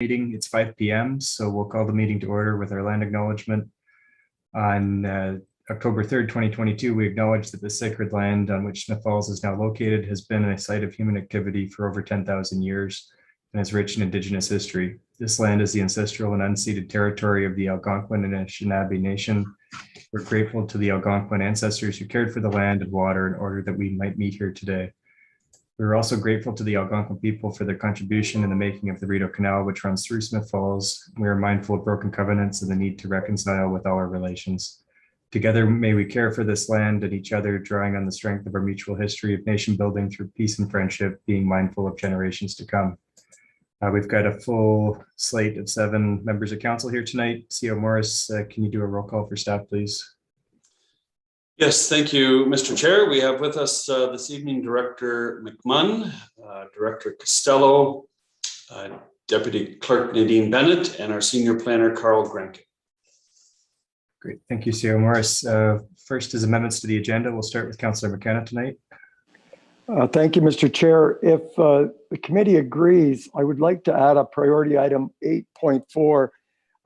Meeting. It's 5 p.m. So we'll call the meeting to order with our land acknowledgement. On October 3rd, 2022, we acknowledge that the sacred land on which Smith Falls is now located has been a site of human activity for over 10,000 years and is rich in Indigenous history. This land is the ancestral and unceded territory of the Algonquin and Anishinaabe Nation. We're grateful to the Algonquin ancestors who cared for the land and water in order that we might meet here today. We're also grateful to the Algonquin people for their contribution in the making of the Rideau Canal, which runs through Smith Falls. We are mindful of broken covenants and the need to reconcile with all our relations. Together, may we care for this land and each other, drawing on the strength of our mutual history of nation building through peace and friendship, being mindful of generations to come. We've got a full slate of 7 members of council here tonight. CEO Morris, can you do a roll call for staff, please? Yes, thank you, Mr. Chair. We have with us this evening Director McMunn, Director Costello, Deputy Clerk Nadine Bennett, and our Senior Planner Carl Grenke. Great, thank you, CEO Morris. First is amendments to the agenda. We'll start with Councillor McKenna tonight. Thank you, Mr. Chair. If the committee agrees, I would like to add a priority item 8.4.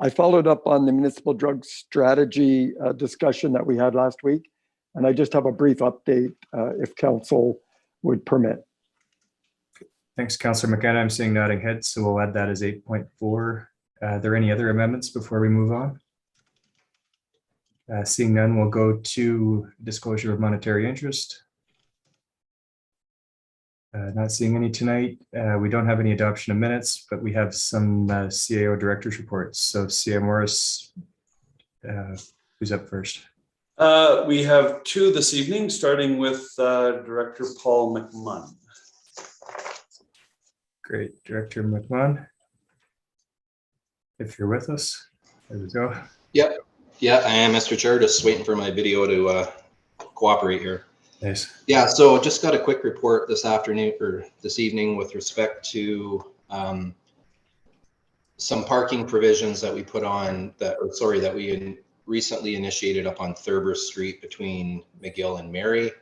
I followed up on the municipal drug strategy discussion that we had last week. And I just have a brief update if council would permit. Thanks, Councillor McKenna. I'm seeing nodding heads, so we'll add that as 8.4. Are there any other amendments before we move on? Seeing none, we'll go to disclosure of monetary interest. Not seeing any tonight. We don't have any adoption of minutes, but we have some CAO director's reports. So CAO Morris, who's up first? We have 2 this evening, starting with Director Paul McMunn. Great, Director McMunn. If you're with us, there we go. Yep, yeah, I am, Mr. Chair. Just waiting for my video to cooperate here. Nice. Yeah, so just got a quick report this afternoon or this evening with respect to some parking provisions that we put on that, or sorry, that we recently initiated up on Thurber Street between McGill and Mary.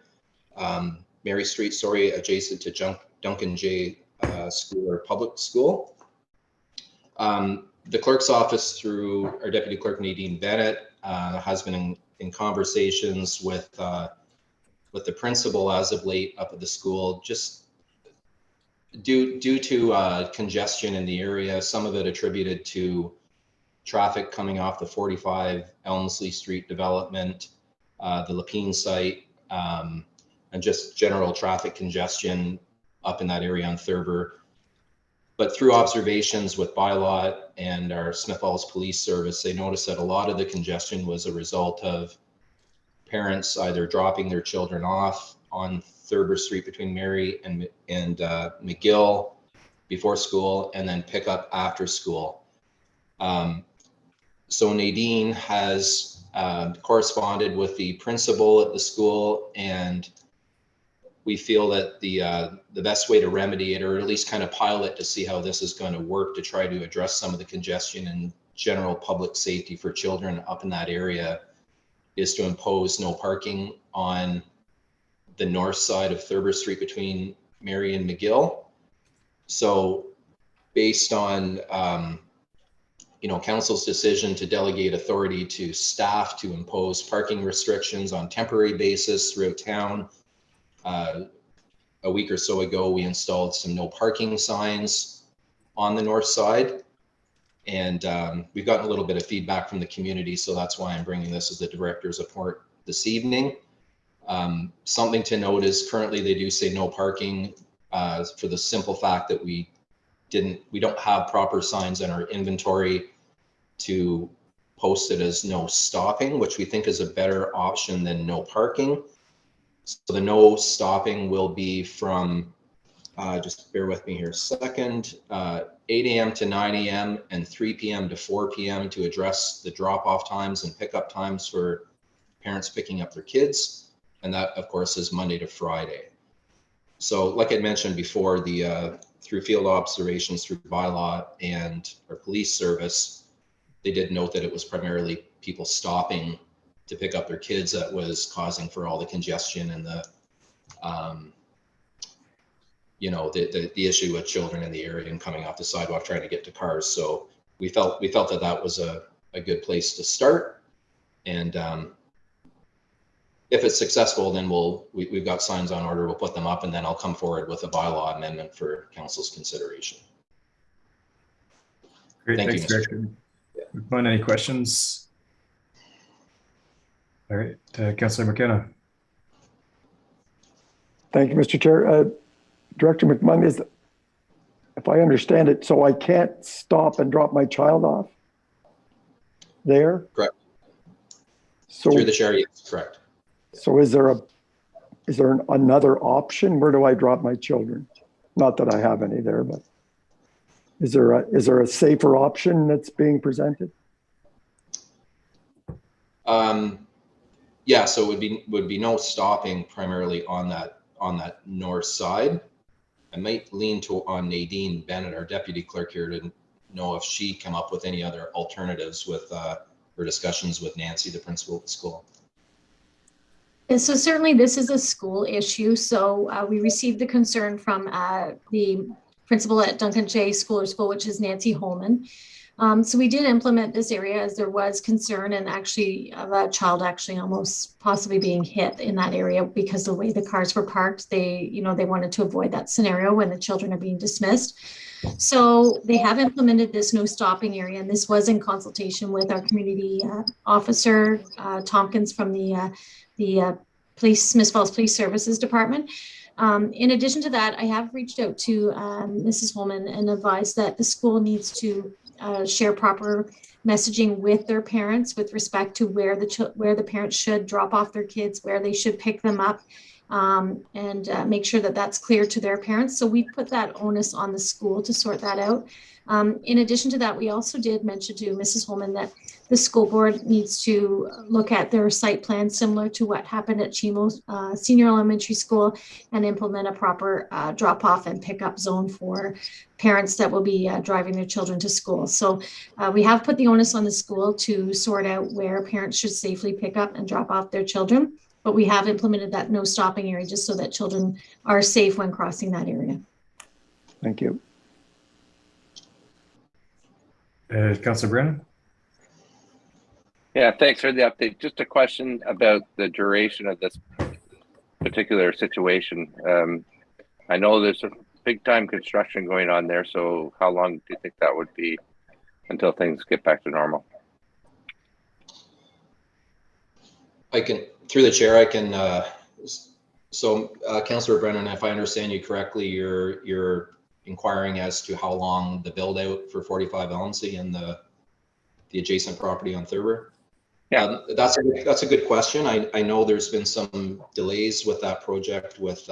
Mary Street, sorry, adjacent to Duncan J. School or Public School. The clerk's office through our Deputy Clerk Nadine Bennett has been in conversations with the principal as of late up at the school, just due to congestion in the area, some of it attributed to traffic coming off the 45 Elmsley Street development, the Lapine site, and just general traffic congestion up in that area on Thurber. But through observations with Bylot and our Smith Falls Police Service, they noticed that a lot of the congestion was a result of parents either dropping their children off on Thurber Street between Mary and McGill before school, and then pick up after school. So Nadine has corresponded with the principal at the school, and we feel that the best way to remedy it, or at least kind of pilot to see how this is going to work to try to address some of the congestion and general public safety for children up in that area, is to impose no parking on the north side of Thurber Street between Mary and McGill. So based on council's decision to delegate authority to staff to impose parking restrictions on temporary basis throughout town, a week or so ago, we installed some no parking signs on the north side. And we've gotten a little bit of feedback from the community, so that's why I'm bringing this as the director's report this evening. Something to note is currently they do say no parking for the simple fact that we don't have proper signs in our inventory to post it as no stopping, which we think is a better option than no parking. So the no stopping will be from, just bear with me here a second, 8 a.m. to 9 a.m. and 3 p.m. to 4 p.m. to address the drop-off times and pickup times for parents picking up their kids. And that, of course, is Monday to Friday. So like I mentioned before, through field observations through Bylot and our police service, they did note that it was primarily people stopping to pick up their kids that was causing for all the congestion and the you know, the issue with children in the area and coming off the sidewalk trying to get to cars. So we felt that that was a good place to start. And if it's successful, then we've got signs on order, we'll put them up, and then I'll come forward with a bylaw amendment for council's consideration. Great, Thank thanks, you, Director. McMahon, any questions? All right, Councillor McKenna. Thank you, Mr. Chair. Director McMahon, if I understand it, so I can't stop and drop my child off there? Correct. So Through the chair, yes, correct. So is there another option? Where do I drop my children? Not that I have any there, but is there a safer option that's being presented? Yeah, so it would be no stopping primarily on that north side. I might lean on Nadine Bennett, our deputy clerk here, to know if she come up with any other alternatives with her discussions with Nancy, the principal of the school. And so certainly this is a school issue. So we received the concern from the principal at Duncan J. School, which is Nancy Holman. So we did implement this area as there was concern and actually of a child actually almost possibly being hit in that area because the way the cars were parked, they wanted to avoid that scenario when the children are being dismissed. So they have implemented this no stopping area, and this was in consultation with our community officer, Tompkins from the Smith Falls Police Services Department. In addition to that, I have reached out to Mrs. Holman and advised that the school needs to share proper messaging with their parents with respect to where the parents should drop off their kids, where they should pick them up, and make sure that that's clear to their parents. So we put that onus on the school to sort that out. In addition to that, we also did mention to Mrs. Holman that the school board needs to look at their site plan similar to what happened at Chimo Senior Elementary School and implement a proper drop off and pickup zone for parents that will be driving their children to school. So we have put the onus on the school to sort out where parents should safely pick up and drop off their children. But we have implemented that no stopping area just so that children are safe when crossing that area. Thank you. Councillor Brennan. Yeah, thanks for the update. Just a question about the duration of this particular situation. I know there's a big time construction going on there, so how long do you think that would be until things get back to normal? I can, through the chair, I can, Councillor Brennan, if I understand you correctly, you're inquiring as to how long the build out for 45 Elmsey and the adjacent property on Thurber. Yeah, that's a good question. I know there's been some delays with that project with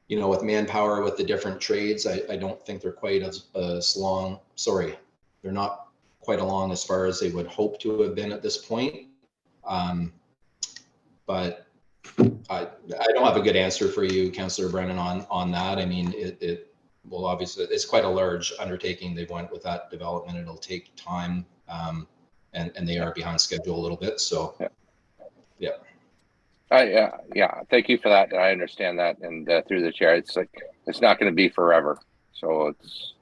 with manpower, with the different trades. I don't think they're quite as long. Sorry, they're not quite along as far as they would hope to have been at this point. But I don't have a good answer for you, Councillor Brennan, on that. I mean, it will obviously, it's quite a large undertaking. They went with that development. It'll take time, and they are behind schedule a little bit. So, yeah. Yeah. Thank you for that. I understand that, and through the chair, it's like it's not going to be forever. So it's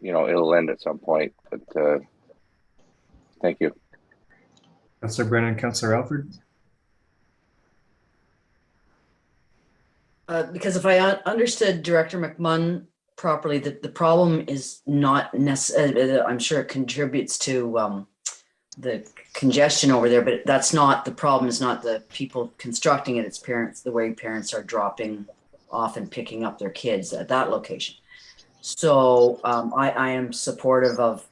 it'll end at some point. But thank you. Councillor Brennan, Councillor Alford. Because if I understood Director McMunn properly, that the problem is not necessarily, I'm sure it contributes to the congestion over there, but that's not, the problem is not the people constructing it, it's parents, the way parents are dropping off and picking up their kids at that location. So I am supportive of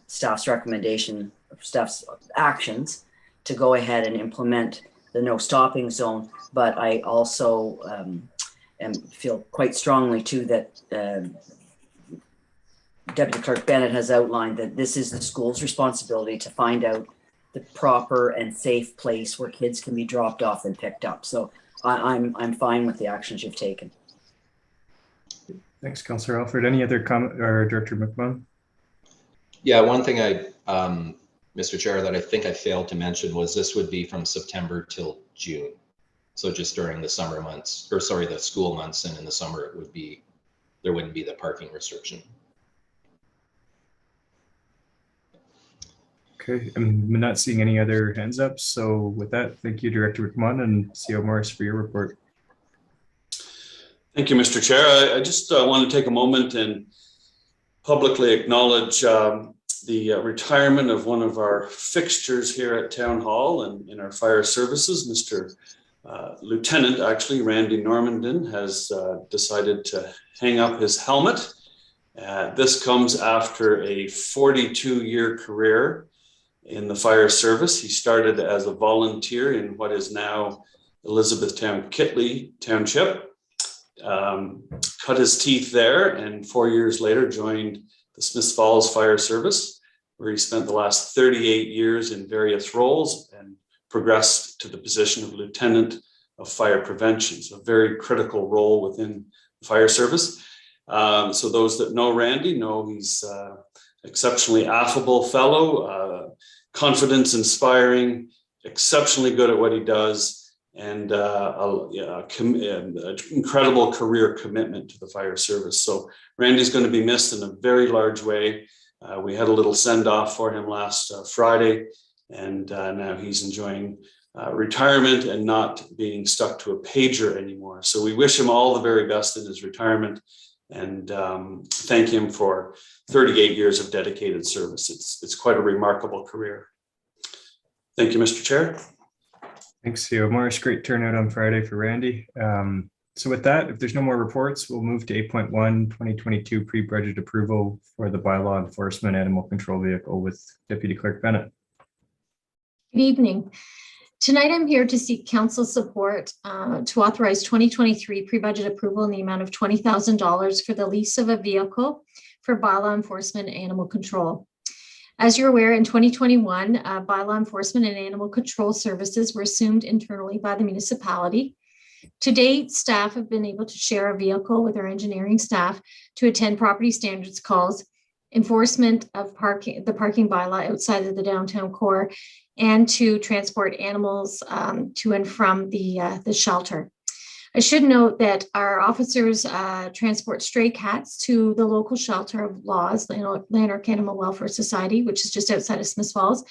staff's recommendation, staff's actions to go ahead and implement the no stopping zone. But I also feel quite strongly too that Deputy Clerk Bennett has outlined that this is the school's responsibility to find out the proper and safe place where kids can be dropped off and picked up. So I'm fine with the actions you've taken. Thanks, Councillor Alford. Any other comment, or Director McMahon? Yeah, one thing Mr. Chair, that I think I failed to mention was this would be from September till June. So just during the summer months, or sorry, the school months, and in the summer it would be, there wouldn't be the parking restriction. Okay, I'm not seeing any other hands up. So with that, thank you, Director McMahon, and CEO Morris for your report. Thank you, Mr. Chair. I just want to take a moment and publicly acknowledge the retirement of one of our fixtures here at Town Hall and in our fire services. Mr. Lieutenant, actually, Randy Normandin has decided to hang up his helmet. This comes after a 42-year career in the fire service. He started as a volunteer in what is now Elizabethtown Kitley Township, cut his teeth there, and 4 years later joined the Smiths Falls Fire Service, where he spent the last 38 years in various roles and progressed to the position of Lieutenant of Fire Prevention. So a very critical role within the fire service. So those that know Randy know he's exceptionally affable fellow, confidence inspiring, exceptionally good at what he does, and incredible career commitment to the fire service. So Randy's going to be missed in a very large way. We had a little send off for him last Friday, and now he's enjoying retirement and not being stuck to a pager anymore. So we wish him all the very best in his retirement, and thank him for 38 years of dedicated service. It's quite a remarkable career. Thank you, Mr. Chair. Thanks, CEO Morris. Great turnout on Friday for Randy. So with that, if there's no more reports, we'll move to 8.1, 2022 pre-budget approval for the bylaw enforcement animal control vehicle with Deputy Clerk Bennett. Good evening. Tonight, I'm here to seek council support to authorize 2023 pre-budget approval in the amount of $20,000 for the lease of a vehicle for bylaw enforcement and animal control. As you're aware, in 2021, bylaw enforcement and animal control services were assumed internally by the municipality. To date, staff have been able to share a vehicle with our engineering staff to attend property standards calls, enforcement of the parking bylaw outside of the downtown core, and to transport animals to and from the shelter. I should note that our officers transport stray cats to the local shelter of Laws, Lanark Animal Welfare Society, which is just outside of Smiths Falls,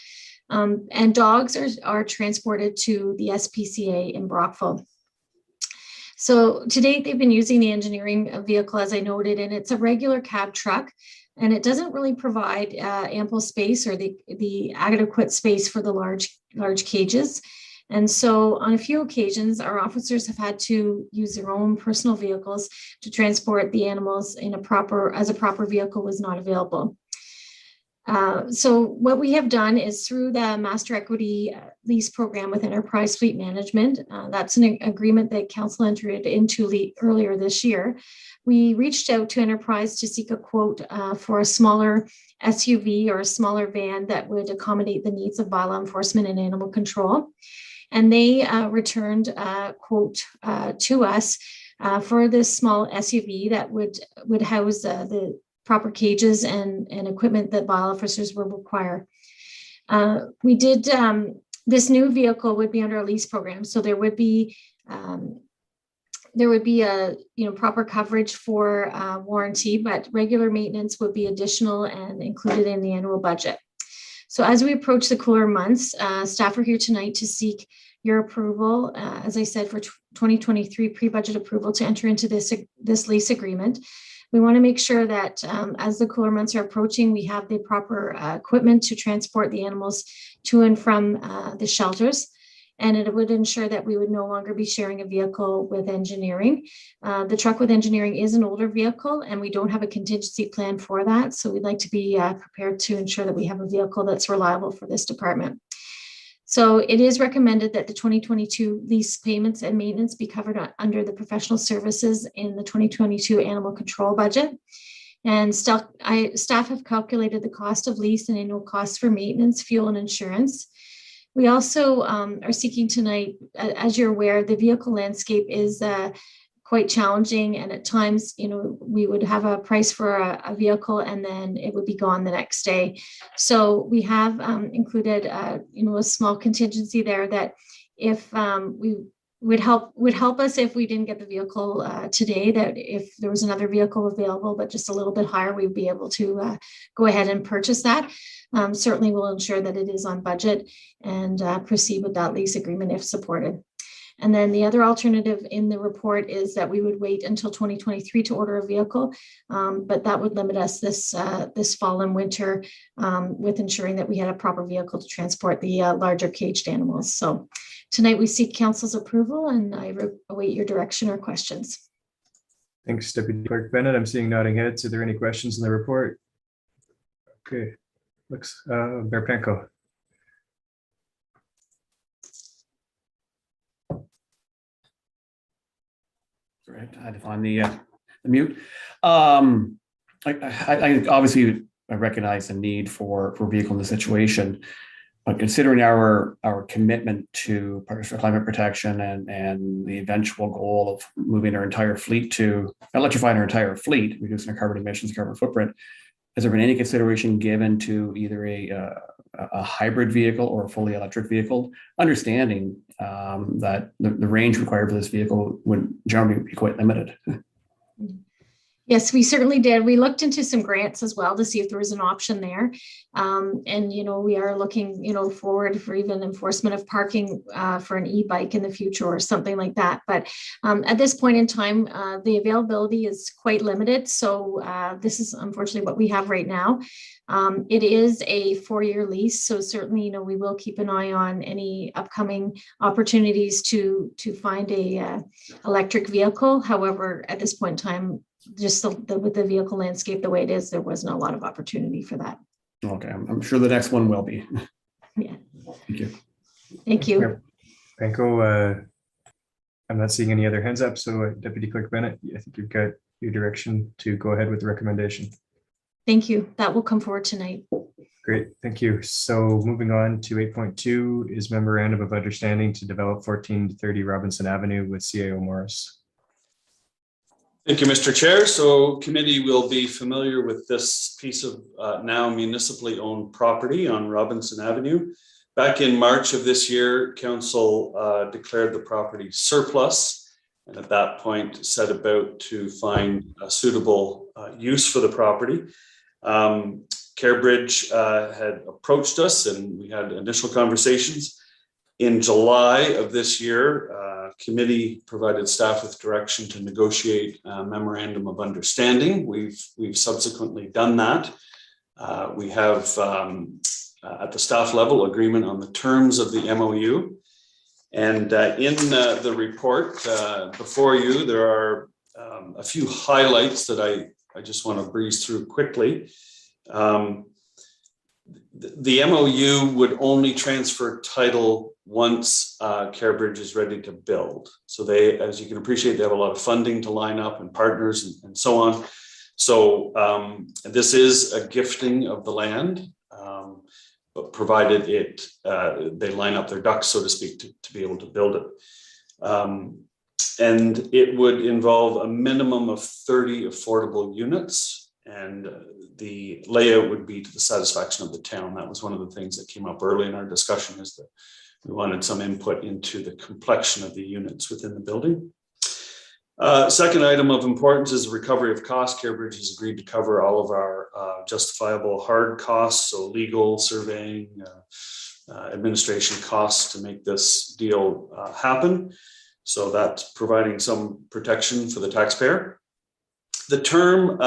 and dogs are transported to the SPCA in Brockville. So to date, they've been using the engineering vehicle, as I noted, and it's a regular cab truck, and it doesn't really provide ample space or the adequate space for the large cages. And so on a few occasions, our officers have had to use their own personal vehicles to transport the animals as a proper vehicle was not available. So what we have done is through the Master Equity Lease program with Enterprise Fleet Management, that's an agreement that Council entered into earlier this year. We reached out to Enterprise to seek a quote for a smaller SUV or a smaller van that would accommodate the needs of bylaw enforcement and animal control. And they returned a quote to us for this small SUV that would house the proper cages and equipment that bylaw officers will require. We did, this new vehicle would be under a lease program. So there would be a proper coverage for warranty, but regular maintenance would be additional and included in the annual budget. So as we approach the cooler months, staff are here tonight to seek your approval, as I said, for 2023 pre-budget approval to enter into this lease agreement. We want to make sure that as the cooler months are approaching, we have the proper equipment to transport the animals to and from the shelters. And it would ensure that we would no longer be sharing a vehicle with engineering. The truck with engineering is an older vehicle, and we don't have a contingency plan for that. So we'd like to be prepared to ensure that we have a vehicle that's reliable for this department. So it is recommended that the 2022 lease payments and maintenance be covered under the professional services in the 2022 animal control budget. And staff have calculated the cost of lease and annual costs for maintenance, fuel, and insurance. We also are seeking tonight, as you're aware, the vehicle landscape is quite challenging, and at times, we would have a price for a vehicle and then it would be gone the next day. So we have included, a small contingency there that if would help us if we didn't get the vehicle today, that if there was another vehicle available, but just a little bit higher, we'd be able to go ahead and purchase that. Certainly will ensure that it is on budget and proceed with that lease agreement if supported. And then the other alternative in the report is that we would wait until 2023 to order a vehicle, but that would limit us this fall and winter with ensuring that we had a proper vehicle to transport the larger caged animals. So tonight we seek council's approval, and I await your direction or questions. Thanks, Deputy Clerk Bennett. I'm seeing nodding heads. Are there any questions in the report? Okay, looks, Mayor Panko. Right, I had to find the mute. I obviously recognize the need for a vehicle in this situation, but considering our commitment to Partners for Climate Protection and the eventual goal of moving our entire fleet to electrifying our entire fleet, reducing our carbon emissions, carbon footprint, has there been any consideration given to either a hybrid vehicle or a fully electric vehicle, understanding that the range required for this vehicle would generally be quite limited? Yes, we certainly did. We looked into some grants as well to see if there was an option there. And, you know, we are looking, you know, forward for even enforcement of parking for an e-bike in the future or something like that. But at this point in time, the availability is quite limited. So this is unfortunately what we have right now. It is a 4-year lease. So certainly, you know, we will keep an eye on any upcoming opportunities to find a electric vehicle. However, at this point in time, just with the vehicle landscape the way it is, there wasn't a lot of opportunity for that. Okay, I'm sure the next one will be. Yeah. Thank you. Thank you. Panko, I'm not seeing any other hands up. So Deputy Clerk Bennett, I think you've got your direction to go ahead with the recommendation. Thank you. That will come forward tonight. Great, thank you. So moving on to 8.2 is Memorandum of Understanding to develop 1430 Robinson Avenue with CAO Morris. Thank you, Mr. Chair. So committee will be familiar with this piece of now municipally owned property on Robinson Avenue. Back in March of this year, council declared the property surplus, and at that point set about to find a suitable use for the property. CareBridge had approached us and we had initial conversations. In July of this year, committee provided staff with direction to negotiate a memorandum of understanding. We've subsequently done that. We have at the staff level agreement on the terms of the MOU. And in the report before you, there are a few highlights that I just want to breeze through quickly. The MOU would only transfer title once CareBridge is ready to build. So they, as you can appreciate, they have a lot of funding to line up and partners and so on. So this is a gifting of the land, but provided they line up their ducks, so to speak, to be able to build it. And it would involve a minimum of 30 affordable units. And the layout would be to the satisfaction of the town. That was one of the things that came up early in our discussion, is that we wanted some input into the complexion of the units within the building. Second item of importance is recovery of costs. CareBridge has agreed to cover all of our justifiable hard costs, so legal, surveying, administration costs to make this deal happen. So that's providing some protection for the taxpayer. The term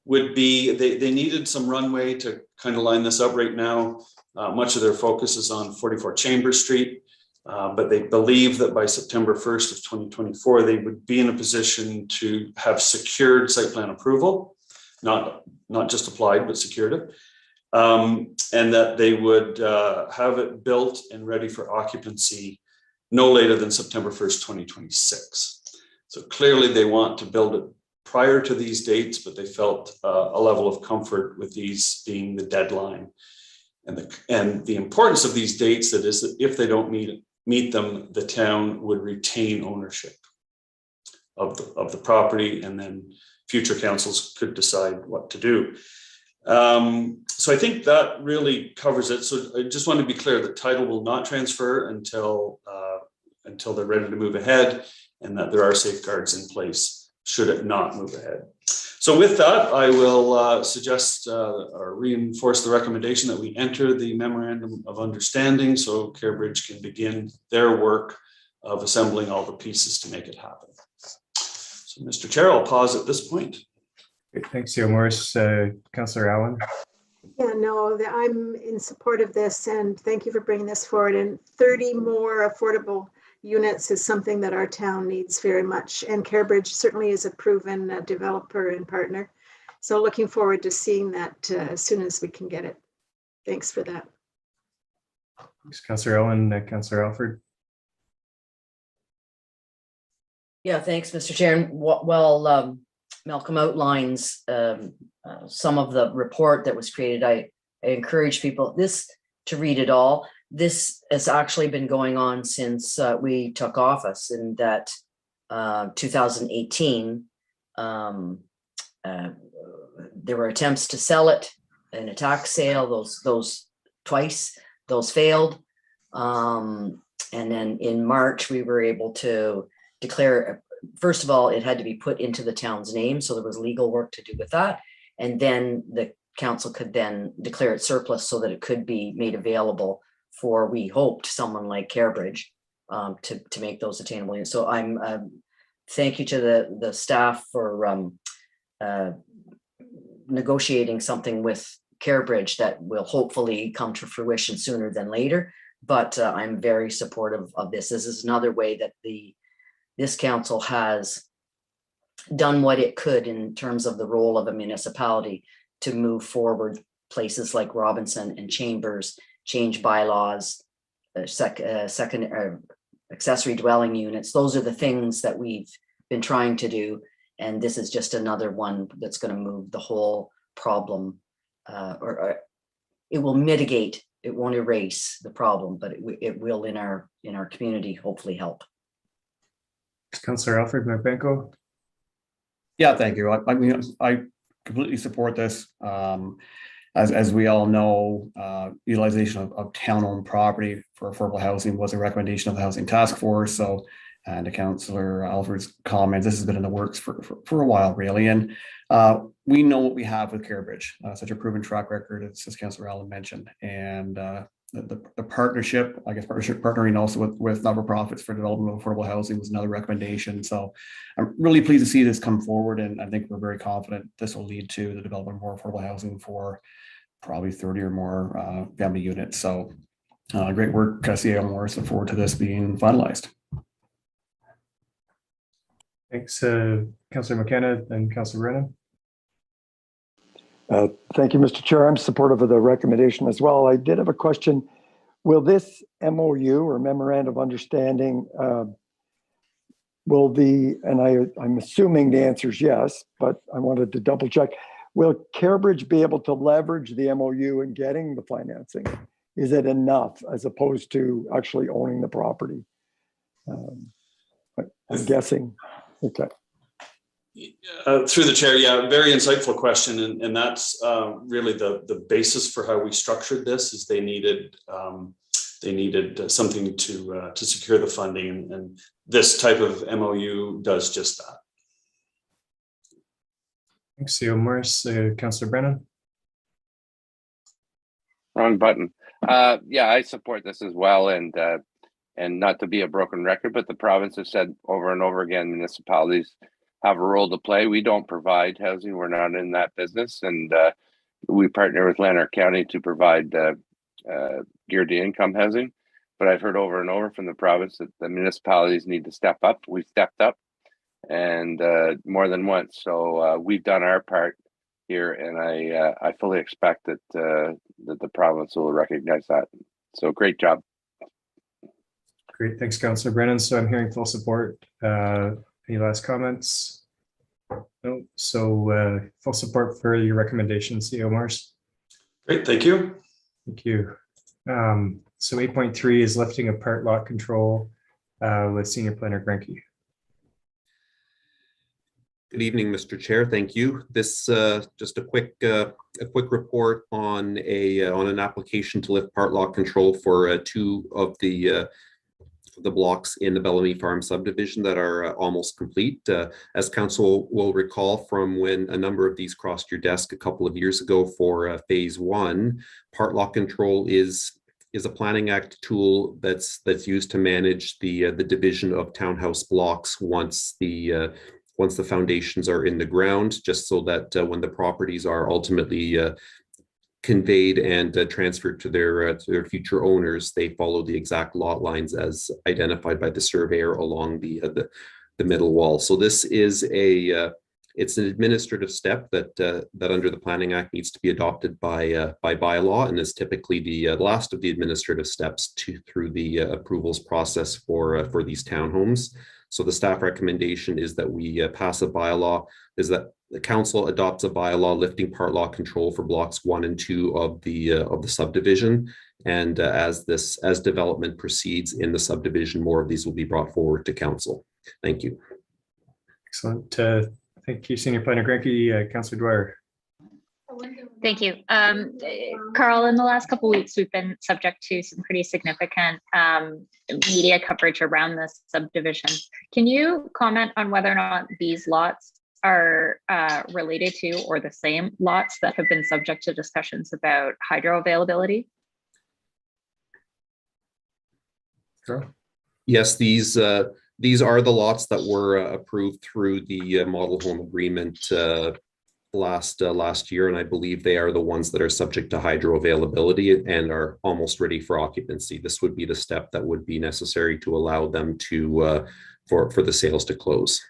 would be, they needed some runway to kind of line this up. Right now, much of their focus is on 44 Chambers Street, but they believe that by September 1st of 2024, they would be in a position to have secured site plan approval, not just applied, but secured it, and that they would have it built and ready for occupancy no later than September 1st, 2026. So clearly they want to build it prior to these dates, but they felt a level of comfort with these being the deadline. And the importance of these dates, that is that if they don't meet them, the town would retain ownership of the property, and then future councils could decide what to do. So I think that really covers it. So I just want to be clear that title will not transfer until until they're ready to move ahead, and that there are safeguards in place should it not move ahead. So with that, I will suggest or reinforce the recommendation that we enter the Memorandum of Understanding so CareBridge can begin their work of assembling all the pieces to make it happen. So Mr. Chair, I'll pause at this point. Great, thanks, CEO Morris. Councillor Allen. Yeah, no, I'm in support of this, and thank you for bringing this forward. And 30 more affordable units is something that our town needs very much. And CareBridge certainly is a proven developer and partner. So looking forward to seeing that as soon as we can get it. Thanks for that. Thanks, Councillor Allen. Councillor Alford. Yeah, thanks, Mr. Chair. And well, Malcolm outlines some of the report that was created. I encourage people to read it all. This has actually been going on since we took office in that 2018. There were attempts to sell it in a tax sale. Those twice, those failed. And then in March, we were able to declare, first of all, it had to be put into the town's name. So there was legal work to do with that. And then the council could then declare it surplus so that it could be made available for, we hoped, someone like CareBridge to make those attainable units. So I'm thank you to the staff for negotiating something with CareBridge that will hopefully come to fruition sooner than later. But I'm very supportive of this. This is another way that this council has done what it could in terms of the role of a municipality to move forward places like Robinson and Chambers, change bylaws, accessory dwelling units. Those are the things that we've been trying to do. And this is just another one that's going to move the whole problem, or it will mitigate, it won't erase the problem, but it will in our community hopefully help. Councillor Alfred McBanko. Yeah, thank you. I mean, I completely support this. As we all know, utilization of town-owned property for affordable housing was a recommendation of the Housing Task Force. So, and to Councillor Alfred's comments, this has been in the works for a while, really. And we know what we have with CareBridge, such a proven track record, as Councillor Allen mentioned. And the partnership, I guess, partnering also with not-for-profits for development of affordable housing was another recommendation. So I'm really pleased to see this come forward, and I think we're very confident this will lead to the development of more affordable housing for probably 30 or more family units. So great work, CEO Morris. Look forward to this being finalized. Thanks, Councillor McKenna and Councillor Brennan. Thank you, Mr. Chair. I'm supportive of the recommendation as well. I did have a question. Will this MOU or Memorandum of Understanding, I'm assuming the answer is yes, but I wanted to double check. Will CareBridge be able to leverage the MOU in getting the financing? Is it enough as opposed to actually owning the property? I'm guessing. Okay. Through the chair, yeah, very insightful question, and that's really the basis for how we structured this. Is they needed something to secure the funding, and this type of MOU does just that. Thanks, CEO Morris. Councillor Brennan. Wrong button. Yeah, I support this as well, and not to be a broken record, but the province has said over and over again, municipalities have a role to play. We don't provide housing. We're not in that business. And we partner with Lanark County to provide geared to income housing. But I've heard over and over from the province that the municipalities need to step up. We've stepped up, and more than once. So we've done our part here, and I fully expect that that the province will recognize that. So great job. Great, thanks, Councillor Brennan. So I'm hearing full support. Any last comments? No. So full support for your recommendation, CEO Morris. Great, thank you. Thank you. So 8.3 is lifting of part lot control with Senior Planner Grenke. Good evening, Mr. Chair. Thank you. This just a quick report on an application to lift part lot control for two of the the blocks in the Bellamy Farm subdivision that are almost complete. As council will recall from when a number of these crossed your desk a couple of years ago for phase 1, part lot control is a planning act tool that's used to manage the division of townhouse blocks once the foundations are in the ground, just so that when the properties are ultimately conveyed and transferred to their future owners, they follow the exact lot lines as identified by the surveyor along the middle wall. So this is it's an administrative step that under the Planning Act needs to be adopted by bylaw, and is typically the last of the administrative steps through the approvals process for these townhomes. So the staff recommendation is that we pass a bylaw, is that the council adopts a bylaw lifting part lot control for blocks 1 and 2 of the subdivision. And as development proceeds in the subdivision, more of these will be brought forward to council. Thank you. Excellent. Thank you, Senior Planner Granke. Councillor Dwyer. Thank you. Carl, in the last couple of weeks, we've been subject to some pretty significant media coverage around this subdivision. Can you comment on whether or not these lots are related to or the same lots that have been subject to discussions about hydro availability? Sure. Yes, these are the lots that were approved through the model home agreement last year, and I believe they are the ones that are subject to hydro availability and are almost ready for occupancy. This would be the step that would be necessary to allow them to for the sales to close.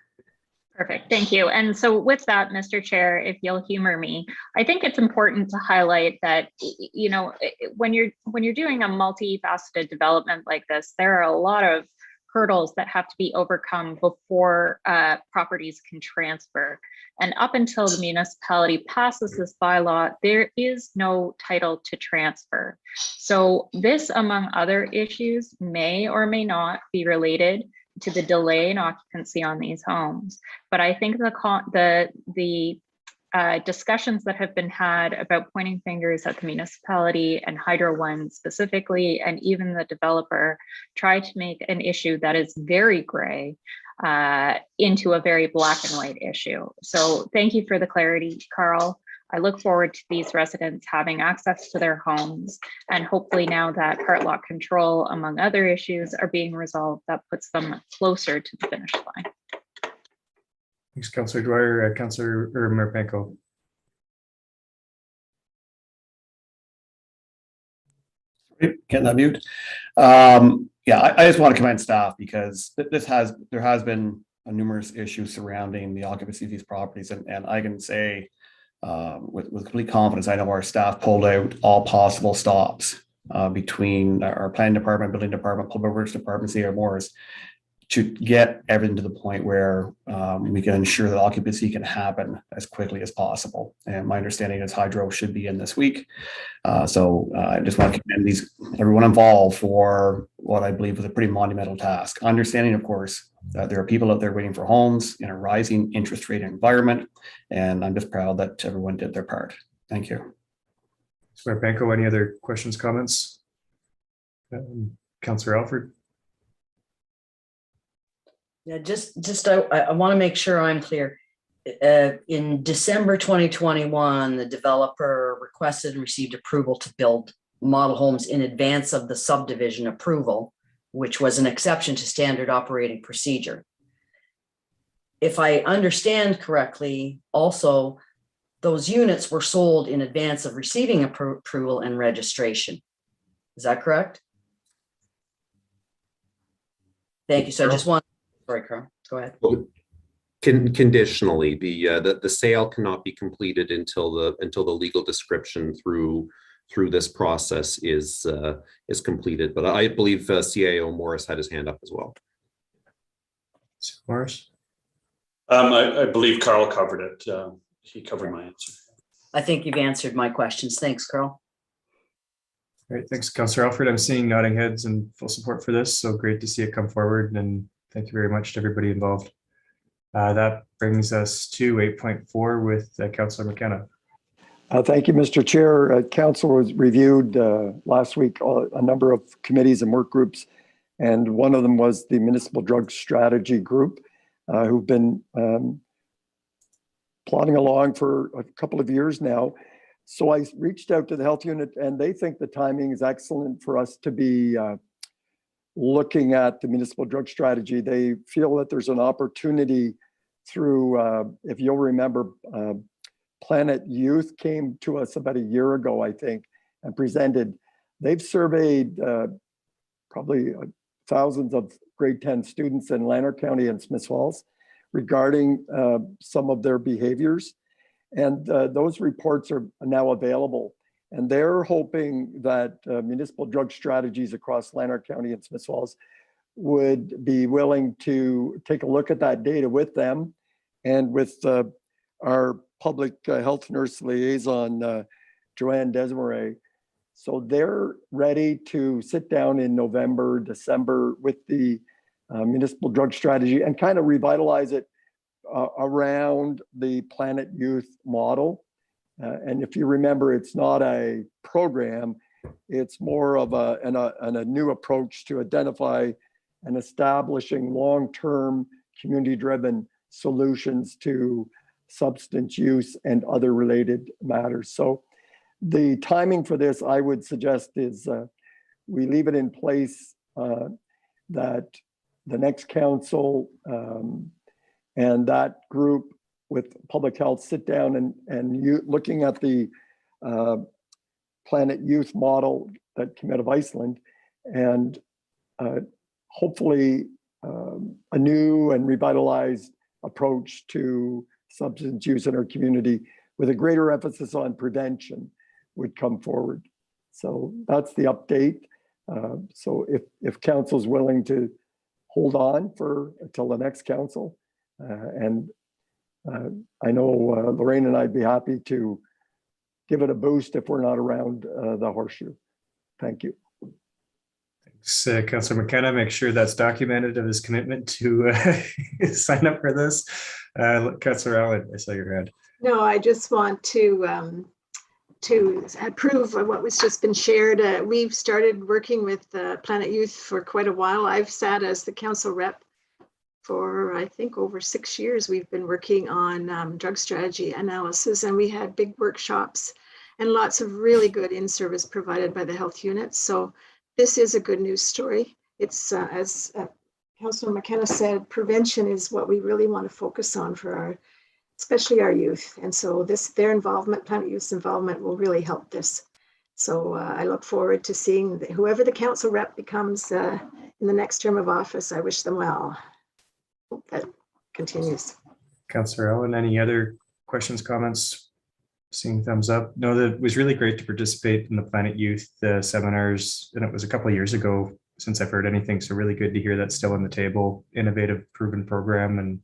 Perfect, thank you. And so with that, Mr. Chair, if you'll humor me, I think it's important to highlight that, you know, when you're doing a multifaceted development like this, there are a lot of hurdles that have to be overcome before properties can transfer. And up until the municipality passes this bylaw, there is no title to transfer. So this, among other issues, may or may not be related to the delay in occupancy on these homes. But I think the discussions that have been had about pointing fingers at the municipality and Hydro One specifically, and even the developer, try to make an issue that is very gray into a very black and white issue. So thank you for the clarity, Carl. I look forward to these residents having access to their homes, and hopefully now that part lot control, among other issues, are being resolved, that puts them closer to the finish line. Thanks, Councillor Dwyer. Councillor Marpenko. Getting that mute. Yeah, I just want to commend staff because there has been numerous issues surrounding the occupancy of these properties, and I can say with complete confidence, I know our staff pulled out all possible stops between our planning department, building department, public works department, CRMORs, to get everything to the point where we can ensure that occupancy can happen as quickly as possible. And my understanding is hydro should be in this week. So I just want to commend everyone involved for what I believe was a pretty monumental task. Understanding, of course, that there are people out there waiting for homes in a rising interest rate environment. And I'm just proud that everyone did their part. Thank you. Councillor Marpenko, any other questions, comments? Councillor Alford. Yeah, I want to make sure I'm clear. In December 2021, the developer requested and received approval to build model homes in advance of the subdivision approval, which was an exception to standard operating procedure. If I understand correctly, also, those units were sold in advance of receiving approval and registration. Is that correct? Thank you. So I just want. Sorry, Carl, go ahead. Well, conditionally, the sale cannot be completed until the legal description through this process is completed. But I believe CAO Morris had his hand up as well. Morris. I believe Carl covered it. He covered my answer. I think you've answered my questions. Thanks, Carl. Great, thanks, Councillor Alford. I'm seeing nodding heads and full support for this, so great to see it come forward, and thank you very much to everybody involved. That brings us to 8.4 with Councillor McKenna. Thank you, Mr. Chair. Council was reviewed last week, a number of committees and work groups And one of them was the Municipal Drug Strategy Group, who've been plodding along for a couple of years now. So I reached out to the health unit, and they think the timing is excellent for us to be looking at the municipal drug strategy. They feel that there's an opportunity through, if you'll remember, Planet Youth came to us about a year ago, I think, and presented. They've surveyed probably thousands of grade 10 students in Lanark County and Smith Falls regarding some of their behaviors. And those reports are now available. And they're hoping that municipal drug strategies across Lanark County and Smith Falls would be willing to take a look at that data with them and with our public health nurse liaison, Joanne Desmarais. So they're ready to sit down in November, December with the municipal drug strategy and kind of revitalize it around the Planet Youth model. And if you remember, it's not a program, it's more of a new approach to identify and establishing long-term community-driven solutions to substance use and other related matters. So the timing for this, I would suggest, is we leave it in place that the next council and that group with public health sit down and you looking at the Planet Youth model that came out of Iceland, and hopefully a new and revitalized approach to substance use in our community with a greater emphasis on prevention would come forward. So that's the update. So if council's willing to hold on until the next council, and I know Lorraine and I'd be happy to give it a boost if we're not around the horseshoe. Thank you. Thanks, Councillor McKenna. Make sure that's documented of his commitment to sign up for this. Councillor Allen, I saw your hand. No, I just want to approve of what was just been shared. We've started working with Planet Youth for quite a while. I've sat as the council rep for, I think, over 6 years. We've been working on drug strategy analysis, and we had big workshops and lots of really good in-service provided by the health units. So this is a good news story. It's, as Councillor McKenna said, prevention is what we really want to focus on for especially our youth. And so their involvement, Planet Youth's involvement, will really help this. So I look forward to seeing whoever the council rep becomes in the next term of office. I wish them well. Hope that continues. Councillor Allen, any other questions, comments? Seeing thumbs up. No, that it was really great to participate in the Planet Youth seminars, and it was a couple of years ago since I've heard anything. So really good to hear that's still on the table. Innovative, proven program, and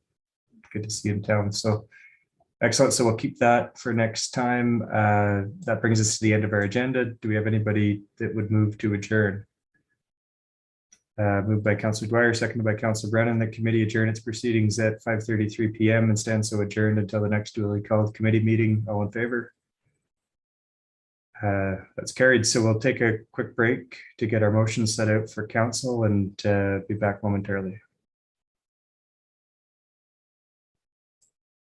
good to see in town. So excellent. So we'll keep that for next time. That brings us to the end of our agenda. Do we have anybody that would move to adjourn? Moved by Councillor Dwyer, seconded by Councillor Brennan. The committee adjourn its proceedings at 5:33 p.m. and stands so adjourned until the next duly called committee meeting. All in favor? That's carried. So we'll take a quick break to get our motions set out for council and be back momentarily.